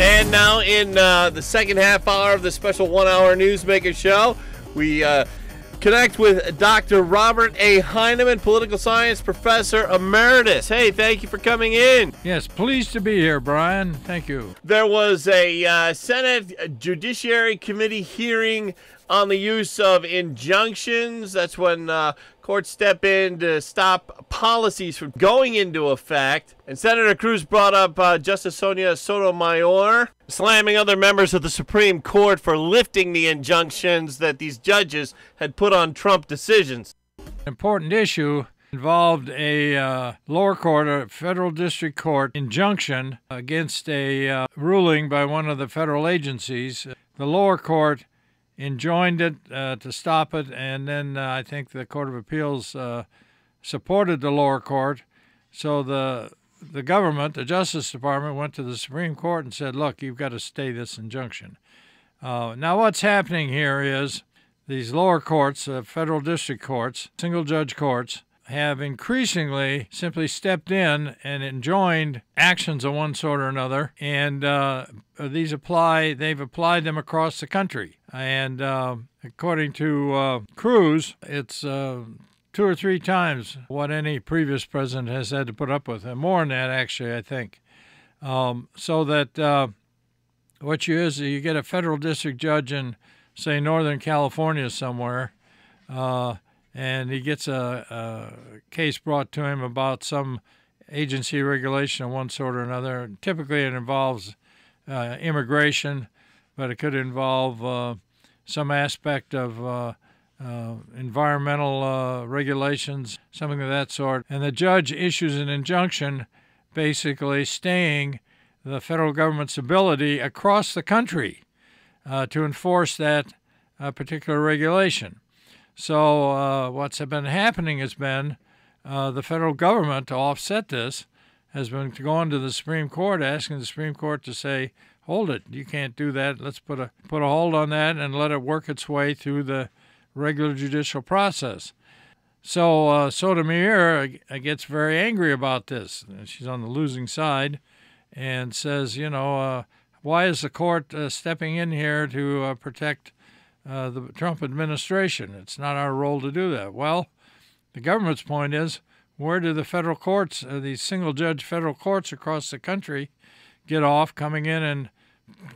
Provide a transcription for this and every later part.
And now in the second half hour of the special 1-hour Newsmaker show, we connect with Dr. Robert A. Heineman, political science professor emeritus. Hey, thank you for coming in. Yes, pleased to be here, Brian. Thank you. There was a Senate Judiciary Committee hearing on the use of injunctions. That's when courts step in to stop policies from going into effect. And Senator Cruz brought up Justice Sonia Sotomayor slamming other members of the Supreme Court for lifting the injunctions that these judges had put on Trump decisions. An important issue involved a lower court, a federal district court injunction against a ruling by one of the federal agencies. The lower court enjoined it to stop it, and then I think the Court of Appeals supported the lower court. So the government, the Justice Department, went to the Supreme Court and said, look, you've got to stay this injunction. Now what's happening here is these lower courts, federal district courts, single-judge courts, have increasingly simply stepped in and enjoined actions of one sort or another, and they've applied them across the country. And according to Cruz, it's 2 or 3 times what any previous president has had to put up with, and more than that, actually, I think. So that what you get a federal district judge in, say, Northern California somewhere, and he gets a case brought to him about some agency regulation of one sort or another. Typically it involves immigration, but it could involve some aspect of environmental regulations, something of that sort. And the judge issues an injunction basically staying the federal government's ability across the country to enforce that particular regulation. So what's been happening has been the federal government, to offset this, has been going to the Supreme Court, asking the Supreme Court to say, hold it, you can't do that. Let's put a hold on that and let it work its way through the regular judicial process. So Sotomayor gets very angry about this. She's on the losing side and says, why is the court stepping in here to protect the Trump administration? It's not our role to do that. Well, the government's point is, where do the federal courts, these single-judge federal courts across the country, get off coming in and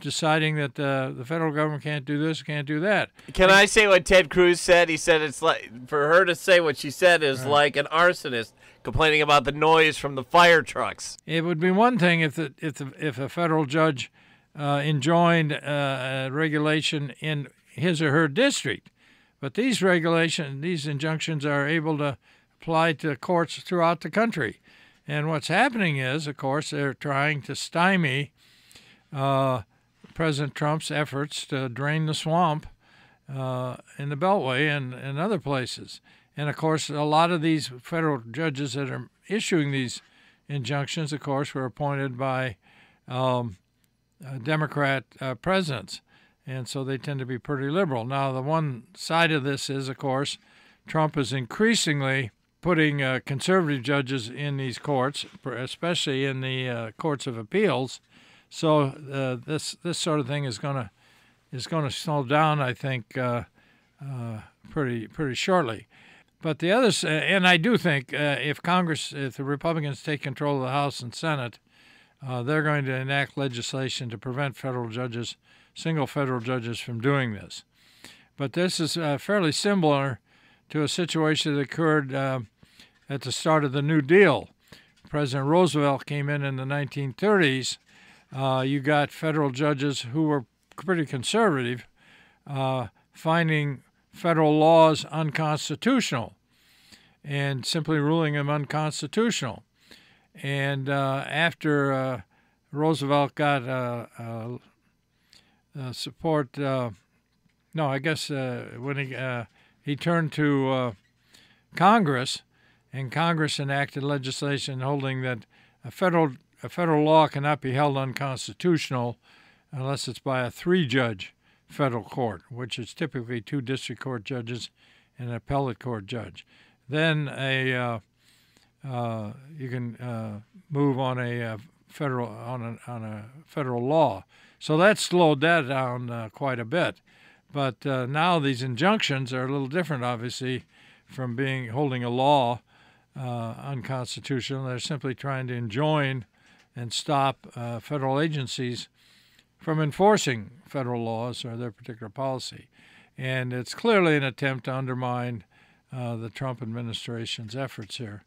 deciding that the federal government can't do this, can't do that? Can I say what Ted Cruz said? He said it's like, for her to say what she said is like an arsonist complaining about the noise from the fire trucks. It would be one thing if a federal judge enjoined a regulation in his or her district, but these injunctions are able to apply to courts throughout the country. And what's happening is, of course, they're trying to stymie President Trump's efforts to drain the swamp in the Beltway and other places. And, of course, a lot of these federal judges that are issuing these injunctions, of course, were appointed by Democrat presidents. And so they tend to be pretty liberal. Now, the one side of this is, of course, Trump is increasingly putting conservative judges in these courts, especially in the courts of appeals. So this sort of thing is going to slow down, I think, pretty shortly. But the others, and I do think if the Republicans take control of the House and Senate, they're going to enact legislation to prevent single federal judges from doing this. But this is fairly similar to a situation that occurred at the start of the New Deal. President Roosevelt came in the 1930s. You got federal judges who were pretty conservative finding federal laws unconstitutional and simply ruling them unconstitutional. And after Roosevelt got support. When he turned to Congress, and Congress enacted legislation holding that a federal law cannot be held unconstitutional unless it's by a 3-judge federal court, which is typically 2 district court judges and an appellate court judge. Then you can move on a a federal law. So that slowed that down quite a bit. But now these injunctions are a little different, obviously, from holding a law unconstitutional. They're simply trying to enjoin and stop federal agencies from enforcing federal laws or their particular policy. And it's clearly an attempt to undermine the Trump administration's efforts here.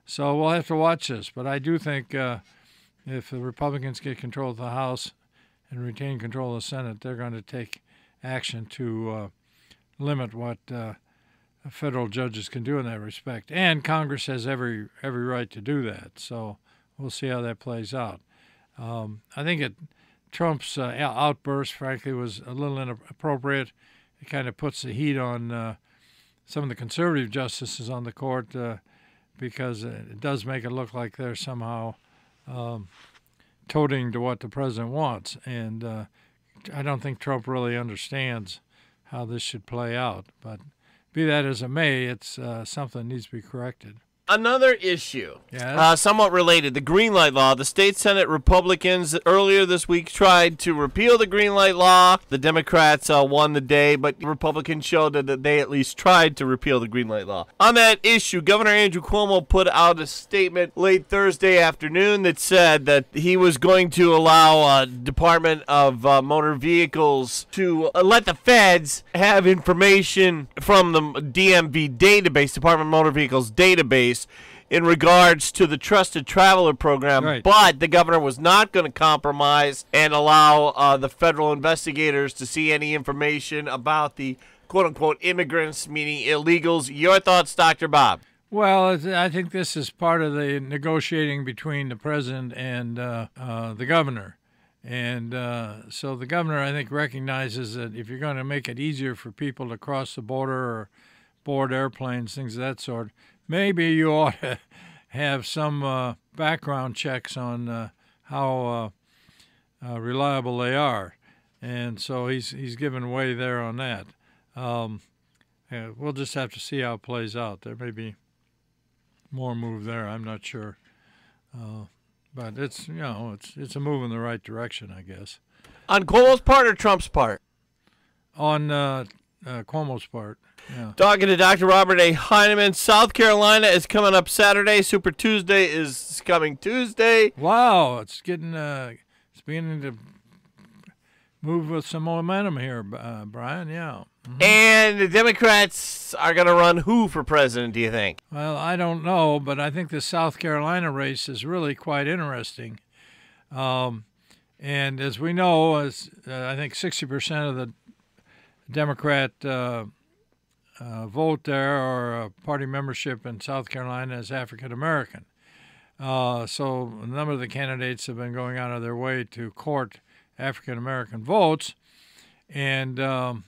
So we'll have to watch this. But I do think if the Republicans get control of the House and retain control of the Senate, they're going to take action to limit what federal judges can do in that respect. And Congress has every right to do that. So we'll see how that plays out. I think Trump's outburst, frankly, was a little inappropriate. It kind of puts the heat on some of the conservative justices on the court because it does make it look like they're somehow toting to what the president wants. And I don't think Trump really understands how this should play out. But be that as it may, it's something that needs to be corrected. Another issue, Yes? somewhat related, the green light law. The state Senate Republicans earlier this week tried to repeal the green light law. The Democrats won the day, but Republicans showed that they at least tried to repeal the green light law. On that issue, Governor Andrew Cuomo put out a statement late Thursday afternoon that said that he was going to allow Department of Motor Vehicles to let the feds have information from the DMV database, Department of Motor Vehicles database, in regards to the Trusted Traveler program, Right. But the governor was not going to compromise and allow the federal investigators to see any information about the quote-unquote immigrants, meaning illegals. Your thoughts, Dr. Bob? Well, I think this is part of the negotiating between the president and the governor. And so the governor, I think, recognizes that if you're going to make it easier for people to cross the border or board airplanes, things of that sort, maybe you ought to have some background checks on how reliable they are. And so he's given way there on that. We'll just have to see how it plays out. There may be more move there. I'm not sure. But it's a move in the right direction, I guess. On Cuomo's part or Trump's part? On Cuomo's part. Yeah. Talking to Dr. Robert A. Heineman. South Carolina is coming up Saturday. Super Tuesday is coming Tuesday. Wow, it's beginning to move with some momentum here, Brian. Yeah. Mm-hmm. And the Democrats are going to run who for president, do you think? Well, I don't know, but I think the South Carolina race is really quite interesting. And as we know, I think 60% of the Democrat vote there or party membership in South Carolina is African American. So a number of the candidates have been going out of their way to court African American votes, and we'll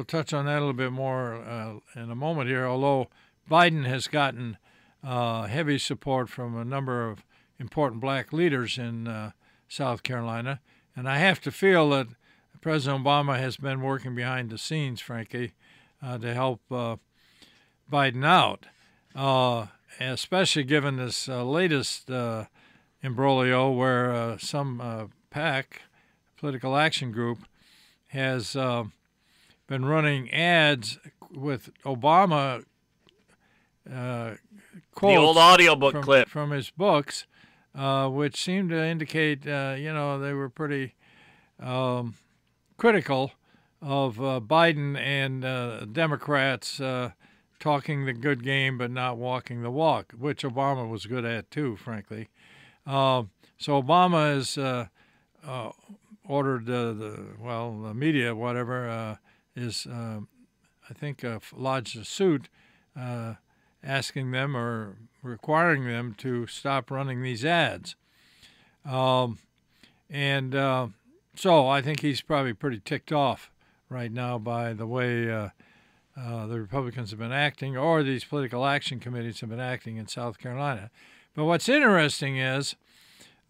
touch on that a little bit more in a moment here. Although Biden has gotten heavy support from a number of important black leaders in South Carolina, and I have to feel that President Obama has been working behind the scenes, frankly, to help Biden out, especially given this latest imbroglio where some PAC, Political Action Group, has been running ads with Obama quotes, the old audiobook clip from his books, which seemed to indicate, they were pretty critical of Biden and Democrats talking the good game but not walking the walk, which Obama was good at too, frankly. So Obama has ordered the media, whatever, is I think lodged a suit asking them or requiring them to stop running these ads. So I think he's probably pretty ticked off right now by the way the Republicans have been acting, or these political action committees have been acting in South Carolina. But what's interesting is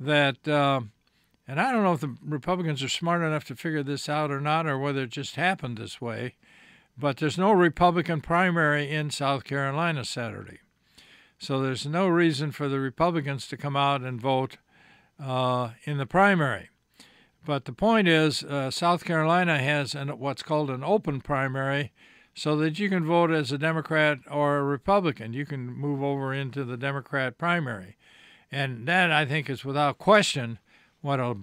that, and I don't know if the Republicans are smart enough to figure this out or not, or whether it just happened this way, but there's no Republican primary in South Carolina Saturday. So there's no reason for the Republicans to come out and vote in the primary. But the point is, South Carolina has what's called an open primary, so that you can vote as a Democrat or a Republican. You can move over into the Democrat primary. And that, I think, is without question what a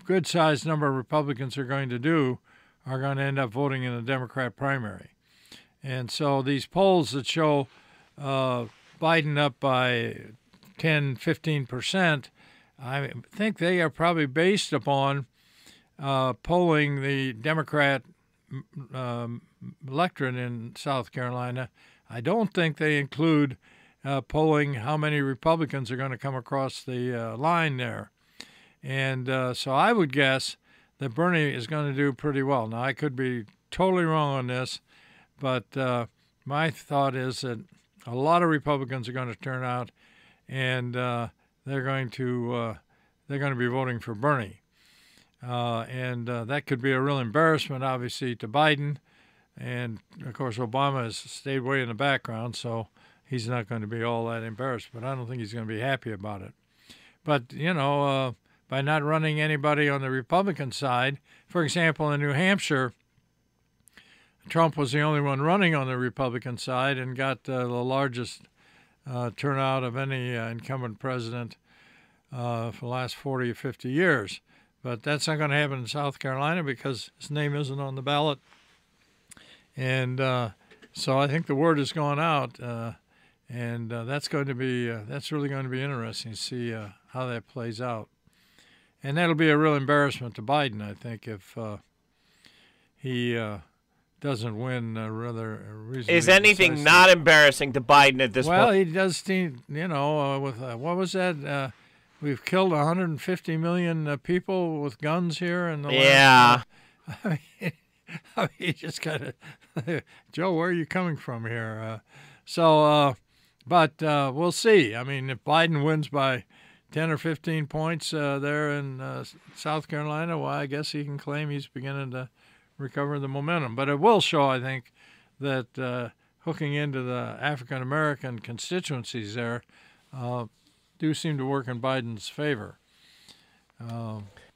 good-sized number of Republicans are going to do, are going to end up voting in the Democrat primary. And so these polls that show Biden up by 10, 15%, I think they are probably based upon polling the Democrat electorate in South Carolina. I don't think they include polling how many Republicans are going to come across the line there. And so I would guess that Bernie is going to do pretty well. Now, I could be totally wrong on this, but my thought is that a lot of Republicans are going to turn out, and they're going to be voting for Bernie. And that could be a real embarrassment, obviously, to Biden. And, of course, Obama has stayed way in the background, so he's not going to be all that embarrassed. But I don't think he's going to be happy about it. But, by not running anybody on the Republican side, for example, in New Hampshire, Trump was the only one running on the Republican side and got the largest turnout of any incumbent president for the last 40 or 50 years. But that's not going to happen in South Carolina because his name isn't on the ballot. And so I think the word has gone out, and that's really going to be interesting to see how that plays out. And that'll be a real embarrassment to Biden, I think, if he doesn't win rather reasonably. Is anything decisively. not embarrassing to Biden at this point? Well, he does seem, with what was that? We've killed 150 million people with guns here in the last. I mean, just kind of, Joe, where are you coming from here? But we'll see. I mean, if Biden wins by 10 or 15 points there in South Carolina, well, I guess he can claim he's beginning to recover the momentum. But it will show, I think, that hooking into the African-American constituencies there do seem to work in Biden's favor.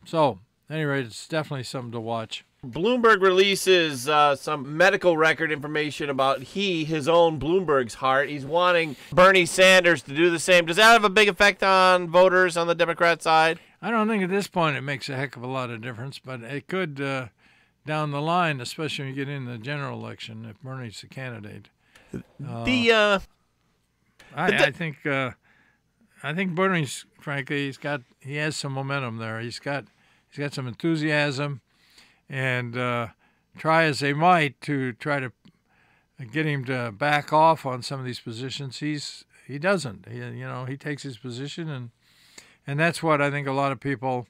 So, at any rate, it's definitely something to watch. Bloomberg releases some medical record information about his own Bloomberg's heart. He's wanting Bernie Sanders to do the same. Does that have a big effect on voters on the Democrat side? I don't think at this point it makes a heck of a lot of difference, but it could down the line, especially when you get in the general election, if Bernie's the candidate. I think Bernie's, frankly, he has some momentum there. He's got some enthusiasm. And try as they might to try to get him to back off on some of these positions, he doesn't. He takes his position, and that's what I think a lot of people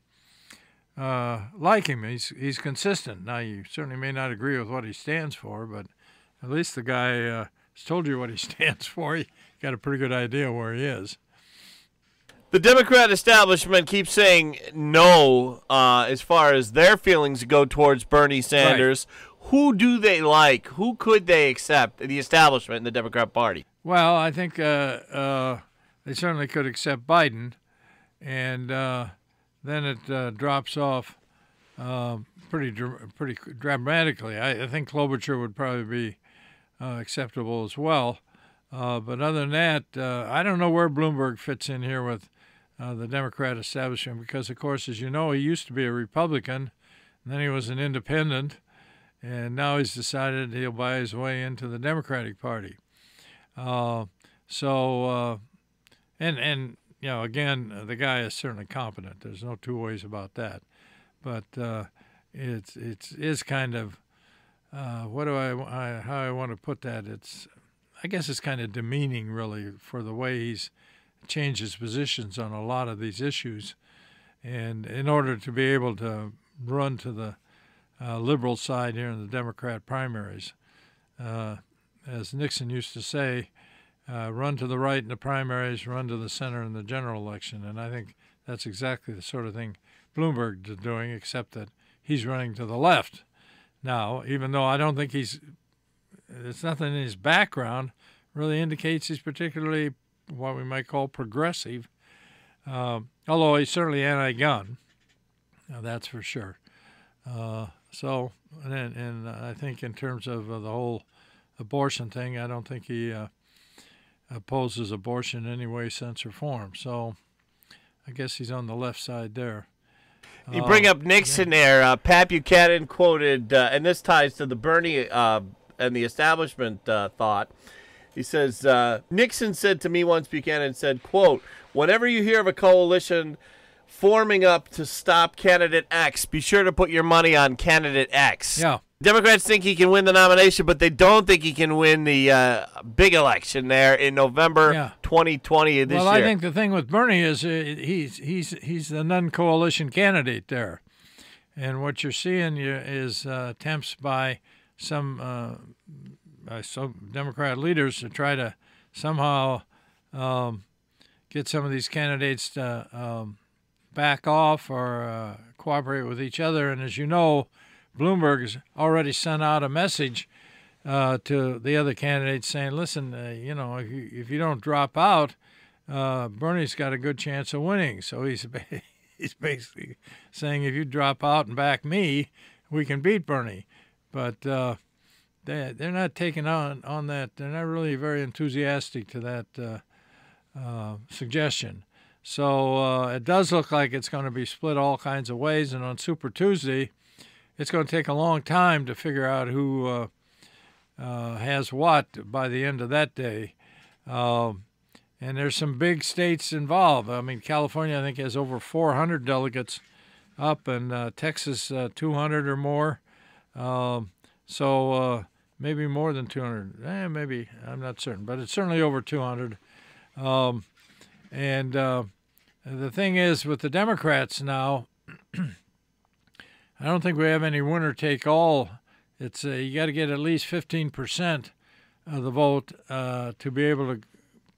like him. He's consistent. Now, you certainly may not agree with what he stands for, but at least the guy has told you what he stands for. You got a pretty good idea where he is. The Democrat establishment keeps saying no as far as their feelings go towards Bernie Sanders. Right. Who do they like? Who could they accept, the establishment in the Democrat Party? Well, I think they certainly could accept Biden, and then it drops off pretty dramatically. I think Klobuchar would probably be acceptable as well. But other than that, I don't know where Bloomberg fits in here with the Democrat establishment because, of course, as you know, he used to be a Republican, and then he was an independent, and now he's decided he'll buy his way into the Democratic Party. Again, the guy is certainly competent. There's no two ways about that. But it's kind of how I want to put that. I guess it's kind of demeaning, really, for the way he's changed his positions on a lot of these issues, and in order to be able to run to the liberal side here in the Democrat primaries, as Nixon used to say, run to the right in the primaries, run to the center in the general election. And I think that's exactly the sort of thing Bloomberg is doing, except that he's running to the left now, even though I don't think there's nothing in his background really indicates he's particularly what we might call progressive, although he's certainly anti-gun. That's for sure. And I think in terms of the whole abortion thing, I don't think he opposes abortion in any way, sense, or form. So I guess he's on the left side there. You bring up Nixon there. Pat Buchanan quoted, and this ties to the Bernie and the establishment thought. He says, Nixon said to me once, Buchanan said, quote, "Whenever you hear of a coalition forming up to stop candidate X, be sure to put your money on candidate X." Yeah. Democrats think he can win the nomination, but they don't think he can win the big election there in November 2020 of this year. Well, I think the thing with Bernie is he's the non-coalition candidate there. And what you're seeing is attempts by some Democrat leaders to try to somehow get some of these candidates to back off or cooperate with each other. And as you know, Bloomberg has already sent out a message to the other candidates saying, listen, if you don't drop out, Bernie's got a good chance of winning. So he's basically saying, if you drop out and back me, we can beat Bernie. But they're not taking on that. They're not really very enthusiastic to that suggestion. So it does look like it's going to be split all kinds of ways. And on Super Tuesday, it's going to take a long time to figure out who has what by the end of that day. And there's some big states involved. I mean, California, I think, has over 400 delegates up, and Texas, 200 or more. So maybe more than 200. Maybe, I'm not certain, but it's certainly over 200. And the thing is, with the Democrats now, I don't think we have any winner-take-all. It's you got to get at least 15% of the vote to be able to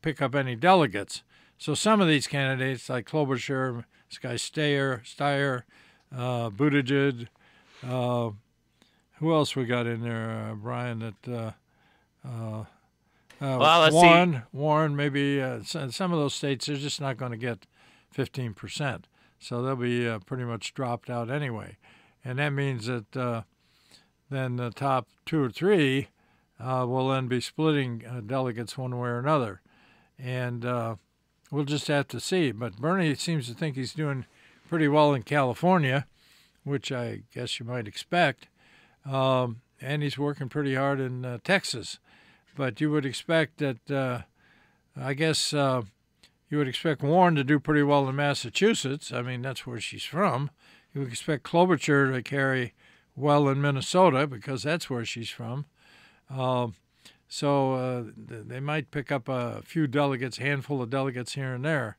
pick up any delegates. So some of these candidates, like Klobuchar, this guy Steyer, Buttigieg, who else we got in there, Brian? That Warren, maybe some of those states, they're just not going to get 15%. So they'll be pretty much dropped out anyway. And that means that then the top 2 or 3 will then be splitting delegates one way or another. And we'll just have to see. But Bernie seems to think he's doing pretty well in California, which I guess you might expect. And he's working pretty hard in Texas. But you would expect that, you would expect Warren to do pretty well in Massachusetts. I mean, that's where she's from. You would expect Klobuchar to carry well in Minnesota because that's where she's from. So they might pick up a few delegates, handful of delegates here and there.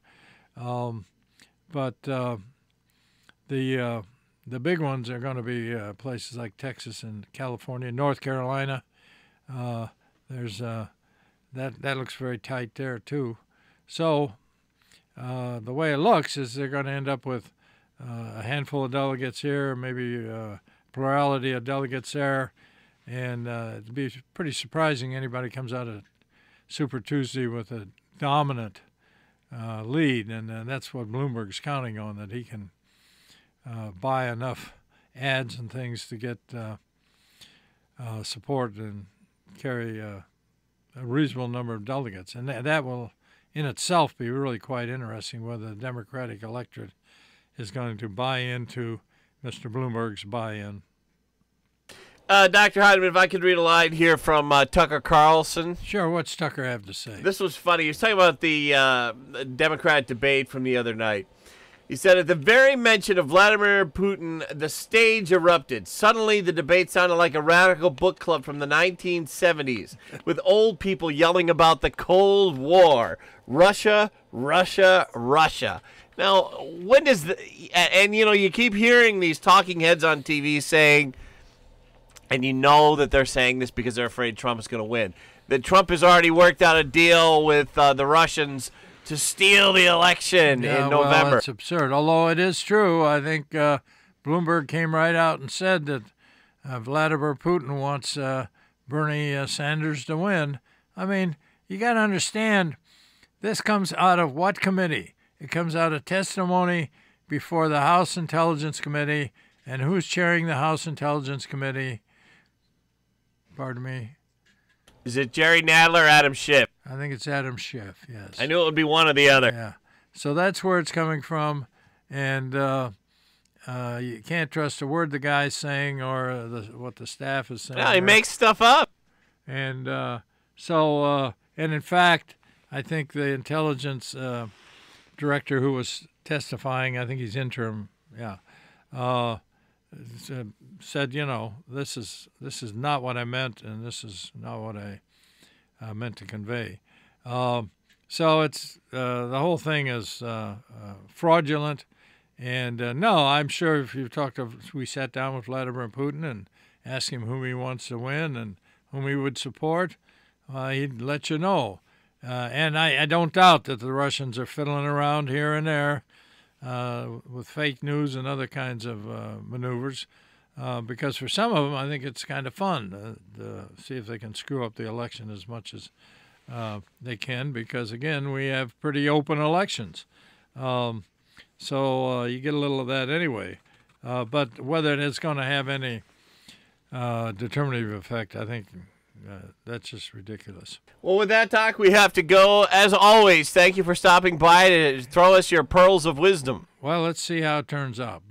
But the big ones are going to be places like Texas and California, North Carolina. There's that looks very tight there too. So the way it looks is they're going to end up with a handful of delegates here, maybe a plurality of delegates there, and it'd be pretty surprising anybody comes out of Super Tuesday with a dominant lead, and that's what Bloomberg's counting on, that he can buy enough ads and things to get support and carry a reasonable number of delegates. And that will in itself be really quite interesting, whether the Democratic electorate is going to buy into Mr. Bloomberg's buy-in. Dr. Heineman, if I could read a line here from Tucker Carlson. Sure, what's Tucker have to say? This was funny. He was talking about the Democrat debate from the other night. He said, at the very mention of Vladimir Putin, the stage erupted. Suddenly, the debate sounded like a radical book club from the 1970s, with old people yelling about the Cold War. Russia, Russia, Russia. Now, when does you keep hearing these talking heads on TV saying, and you know that they're saying this because they're afraid Trump is going to win, that Trump has already worked out a deal with the Russians to steal the election in November. Well, that's absurd. Although it is true, I think Bloomberg came right out and said that Vladimir Putin wants Bernie Sanders to win. I mean, you got to understand This comes out of what committee? It comes out of testimony before the House Intelligence Committee. And who's chairing the House Intelligence Committee? Pardon me? Is it Jerry Nadler or Adam Schiff? I think it's Adam Schiff, yes. I knew it would be one or the other. Yeah. So that's where it's coming from. And you can't trust a word the guy's saying or what the staff is saying. No, he makes stuff up. And and in fact, I think the intelligence director who was testifying, I think he's interim, said, this is not what I meant, and this is not what I meant to convey. So it's the whole thing is fraudulent. And no, I'm sure if we sat down with Vladimir Putin and asked him who he wants to win and whom he would support, he'd let you know. And I don't doubt that the Russians are fiddling around here and there with fake news and other kinds of maneuvers, because for some of them, I think it's kind of fun to see if they can screw up the election as much as they can, because, again, we have pretty open elections. So you get a little of that anyway. But whether it's going to have any determinative effect, I think that's just ridiculous. Well, with that talk, we have to go. As always, thank you for stopping by to throw us your pearls of wisdom. Well, let's see how it turns out.